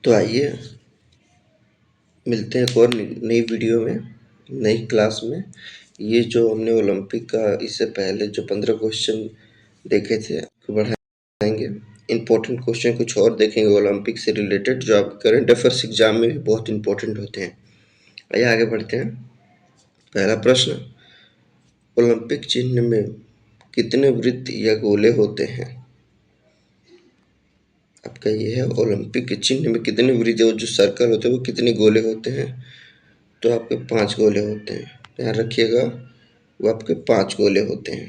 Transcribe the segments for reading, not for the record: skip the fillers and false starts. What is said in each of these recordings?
तो आइए मिलते हैं एक और नई वीडियो में, नई क्लास में। ये जो हमने ओलंपिक का इससे पहले जो 15 क्वेश्चन देखे थे उसको बढ़ाएंगे। इम्पोर्टेंट क्वेश्चन कुछ और देखेंगे ओलंपिक से रिलेटेड, जो आप करंट अफेयर्स एग्जाम में भी बहुत इंपॉर्टेंट होते हैं। आइए आगे बढ़ते हैं। पहला प्रश्न, ओलंपिक चिन्ह में कितने वृत्त या गोले होते हैं? आपका ये है, ओलंपिक के चिन्ह में कितने वृत्त, जो सर्कल होते हैं वो कितने गोले होते हैं? तो आपके 5 गोले होते हैं। ध्यान रखिएगा, वो आपके 5 गोले होते हैं,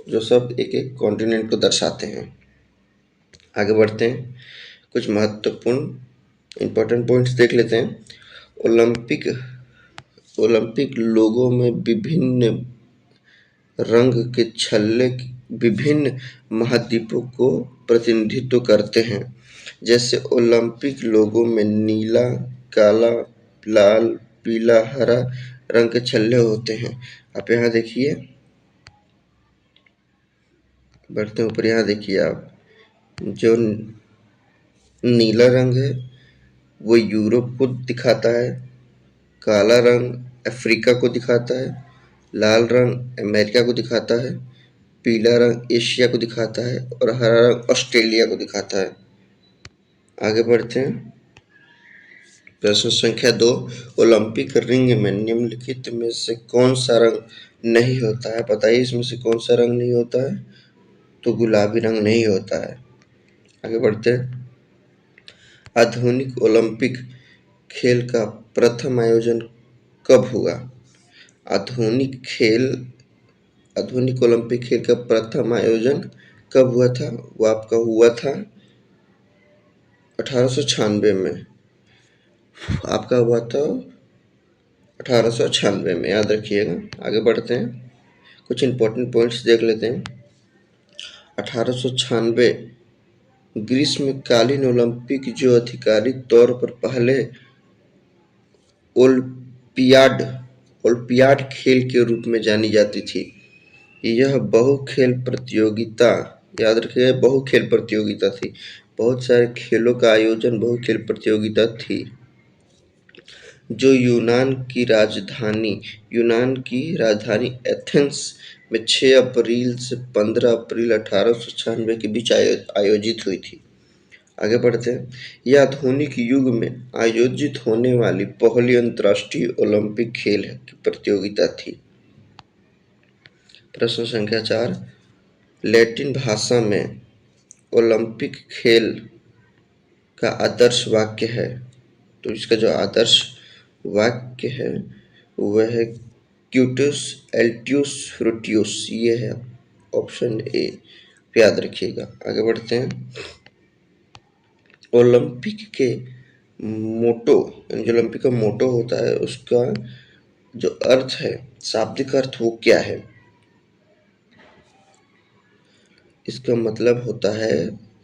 जो सब एक एक कॉन्टिनेंट को दर्शाते हैं। आगे बढ़ते हैं, कुछ महत्वपूर्ण इंपॉर्टेंट पॉइंट्स देख लेते हैं। ओलंपिक लोगों में विभिन्न रंग के छल्ले विभिन्न महाद्वीपों को प्रतिनिधित्व करते हैं। जैसे ओलंपिक लोगों में नीला, काला, लाल, पीला, हरा रंग के छल्ले होते हैं। आप यहाँ देखिए, बढ़ते हैं ऊपर, यहाँ देखिए आप, जो नीला रंग है वो यूरोप को दिखाता है, काला रंग अफ्रीका को दिखाता है, लाल रंग अमेरिका को दिखाता है, पीला रंग एशिया को दिखाता है और हरा रंग ऑस्ट्रेलिया को दिखाता है। आगे बढ़ते हैं, प्रश्न संख्या 2, ओलंपिक रिंग में निम्नलिखित में से कौन सा रंग नहीं होता है? बताइए इसमें से कौन सा रंग नहीं होता है? तो गुलाबी रंग नहीं होता है। आगे बढ़ते हैं, आधुनिक ओलंपिक खेल का प्रथम आयोजन कब हुआ? आधुनिक ओलंपिक खेल का प्रथम आयोजन कब हुआ था? वो आपका हुआ था 1896 में। आपका हुआ था 1896 में, याद रखिएगा। आगे बढ़ते हैं, कुछ इंपॉर्टेंट पॉइंट्स देख लेते हैं। 1896 ग्रीष्मकालीन ओलंपिक जो आधिकारिक तौर पर पहले ओलंपियाड खेल के रूप में जानी जाती थी। यह बहुखेल प्रतियोगिता, याद रखिए, बहुखेल प्रतियोगिता थी। बहुत सारे खेलों का आयोजन बहुखेल प्रतियोगिता थी, जो यूनान की राजधानी एथेंस में 6 अप्रैल से 15 अप्रैल 1896 के बीच आयोजित हुई थी। आगे बढ़ते हैं, यह आधुनिक युग में आयोजित होने वाली पहली अंतर्राष्ट्रीय ओलंपिक खेल की प्रतियोगिता थी। प्रश्न संख्या 4, लैटिन भाषा में ओलंपिक खेल का आदर्श वाक्य है। तो इसका जो आदर्श वाक्य है वह है क्यूटस एल्टियस फ्रूटियस, ये है ऑप्शन ए, याद रखिएगा। आगे बढ़ते हैं, ओलंपिक के मोटो, जो ओलंपिक का मोटो होता है उसका जो अर्थ है, शाब्दिक अर्थ, वो क्या है? इसका मतलब होता है,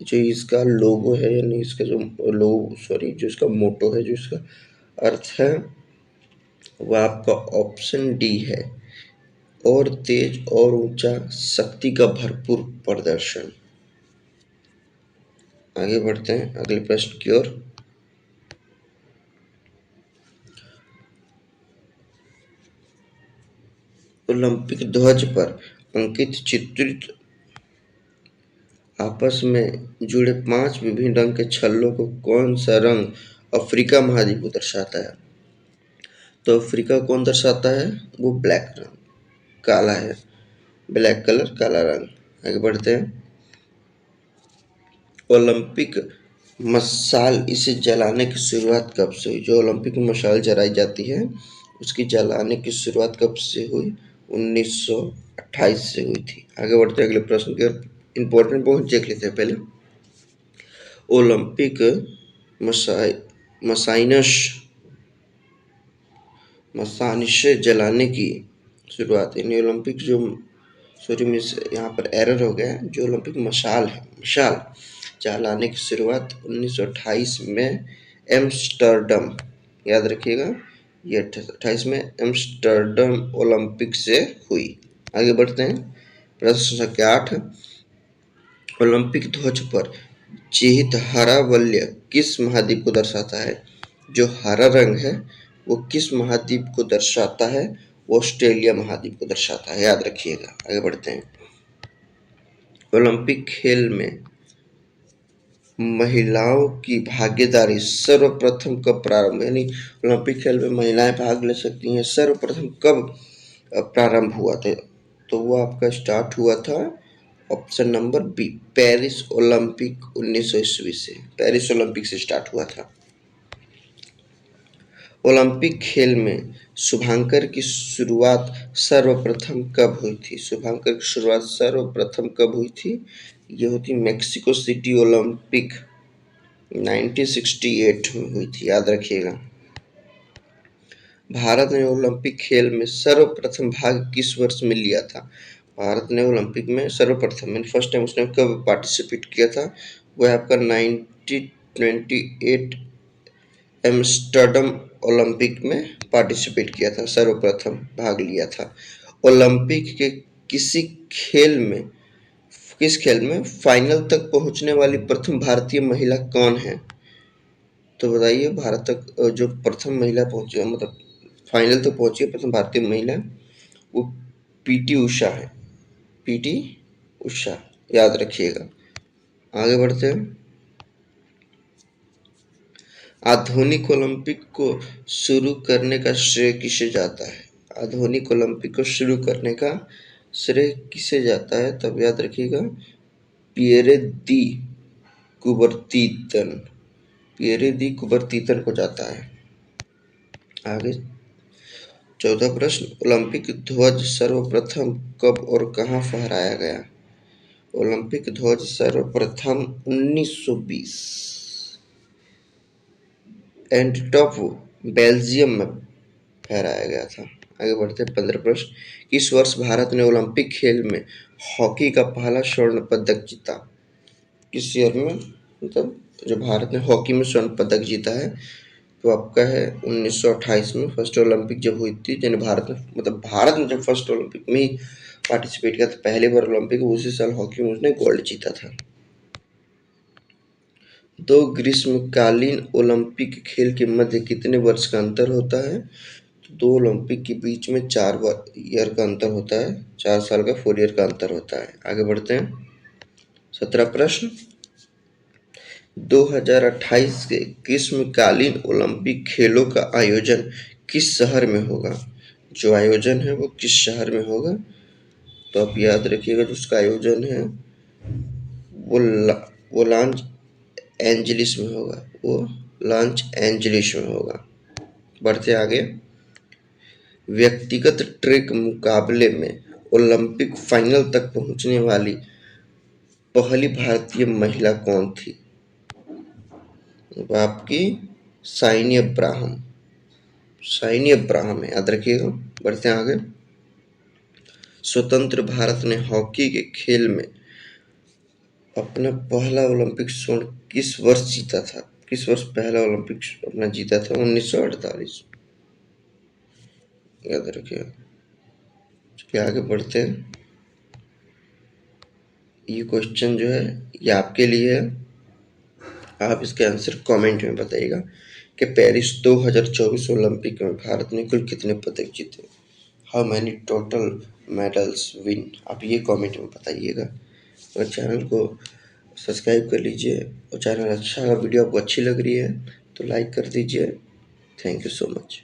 जो इसका लोगो है, यानी इसका जो जो इसका मोटो है, जो इसका अर्थ है वो आपका ऑप्शन डी है, और तेज और ऊंचा, शक्ति का भरपूर प्रदर्शन। आगे बढ़ते हैं अगले प्रश्न की ओर। ओलंपिक ध्वज पर अंकित चित्रित आपस में जुड़े 5 विभिन्न रंग के छल्लों को कौन सा रंग अफ्रीका महाद्वीप को दर्शाता है? तो अफ्रीका कौन दर्शाता है? वो ब्लैक रंग, काला है, ब्लैक कलर, काला रंग। आगे बढ़ते हैं, ओलंपिक मशाल, इसे जलाने की शुरुआत कब से हुई? जो ओलंपिक में मशाल जलाई जाती है उसकी जलाने की शुरुआत कब से हुई? 1928 से हुई थी। आगे बढ़ते हैं अगले प्रश्न के इंपॉर्टेंट पॉइंट देख लेते हैं। पहले, ओलंपिक मशाइनस जलाने की शुरुआत, यानी ओलंपिक जो, सॉरी मिस, यहाँ पर एरर हो गया है, जो ओलंपिक मशाल जलाने की शुरुआत 1928 में एम्स्टर्डम, याद रखिएगा, ये 28 में एम्स्टर्डम ओलंपिक से हुई। आगे बढ़ते हैं, प्रश्न संख्या 8, ओलंपिक ध्वज पर चिहित हरा वलय किस महाद्वीप को दर्शाता है? जो हरा रंग है वो किस महाद्वीप को दर्शाता है? वो ऑस्ट्रेलिया महाद्वीप को दर्शाता है, याद रखिएगा। आगे बढ़ते हैं। ओलंपिक खेल में महिलाओं की भागीदारी सर्वप्रथम कब प्रारंभ, यानी ओलंपिक खेल में महिलाएं भाग ले सकती हैं, सर्वप्रथम कब प्रारंभ हुआ था? तो वो आपका स्टार्ट हुआ था option number B, Paris Olympic 1900 ईस्वी से, पेरिस ओलंपिक से स्टार्ट हुआ था। ओलंपिक खेल में शुभांकर की शुरुआत सर्वप्रथम कब हुई थी? शुभांकर की शुरुआत सर्वप्रथम कब हुई थी? ये होती मेक्सिको सिटी ओलंपिक 1968 में हुई थी, याद रखिएगा। भारत ने ओलंपिक खेल में सर्वप्रथम भाग किस वर्ष में लिया था? भारत ने ओलंपिक में सर्वप्रथम मीन फर्स्ट टाइम उसने कब पार्टिसिपेट किया था? वो है आपका 1928 एम्स्टर्डम ओलंपिक में पार्टिसिपेट किया था, सर्वप्रथम भाग लिया था। ओलंपिक के किस खेल में फाइनल तक पहुंचने वाली प्रथम भारतीय महिला कौन है? तो बताइए, भारत तक जो प्रथम महिला पहुंची, मतलब फाइनल तक पहुंची है प्रथम भारतीय महिला, वो पीटी उषा है। पीटी उषा, याद रखिएगा। आगे बढ़ते हैं। आधुनिक ओलंपिक को शुरू करने का श्रेय किसे जाता है? आधुनिक ओलंपिक को शुरू करने का श्रेय किसे जाता है? तब याद रखिएगा, पियरे दी कुबर्तीतन, पियरे दी कुबर्तीतन को जाता है। आगे 14 प्रश्न, ओलंपिक ध्वज सर्वप्रथम कब और कहाँ फहराया गया? ओलंपिक ध्वज सर्वप्रथम 1920 एंटवर्प बेल्जियम में फहराया गया था। आगे बढ़ते हैं। 15 प्रश्न, किस वर्ष भारत ने ओलंपिक खेल में हॉकी का पहला स्वर्ण पदक जीता? किस ईयर में, मतलब जो भारत ने हॉकी में स्वर्ण पदक जीता है, तो आपका है 1928 में। फर्स्ट ओलंपिक जब हुई थी, जिन्हें भारत ने जब फर्स्ट ओलंपिक में ही पार्टिसिपेट किया था, पहली बार ओलंपिक, उसी साल हॉकी में उसने गोल्ड जीता था। दो ग्रीष्मकालीन ओलंपिक खेल के मध्य कितने वर्ष का अंतर होता है? तो दो ओलंपिक के बीच में 4 ईयर का अंतर होता है, 4 साल का, 4 ईयर का अंतर होता है। आगे बढ़ते हैं। 17 प्रश्न, 2028 के ग्रीष्मकालीन ओलंपिक खेलों का आयोजन किस शहर में होगा? जो आयोजन है वो किस शहर में होगा? तो आप याद रखिएगा, जो उसका आयोजन है वो लॉस एंजलिस में होगा, वो लॉस एंजलिस में होगा। बढ़ते आगे। व्यक्तिगत ट्रैक मुकाबले में ओलंपिक फाइनल तक पहुंचने वाली पहली भारतीय महिला कौन थी? आपकी साइनी अब्राहम, साइनी अब्राहम है, याद रखिएगा। बढ़ते हैं आगे। स्वतंत्र भारत ने हॉकी के खेल में अपना पहला ओलंपिक स्वर्ण किस वर्ष जीता था? किस वर्ष पहला ओलंपिक अपना जीता था? 1948, याद रखिएगा। चलिए आगे बढ़ते हैं। ये क्वेश्चन जो है ये आपके लिए है, आप इसके आंसर कमेंट में बताइएगा कि पेरिस 2024 ओलंपिक में भारत ने कुल कितने पदक जीते? How many total medals win? आप ये कमेंट में बताइएगा। और चैनल को सब्सक्राइब कर लीजिए, और चैनल अच्छा, वीडियो आपको अच्छी लग रही है तो लाइक कर दीजिए। Thank you so much.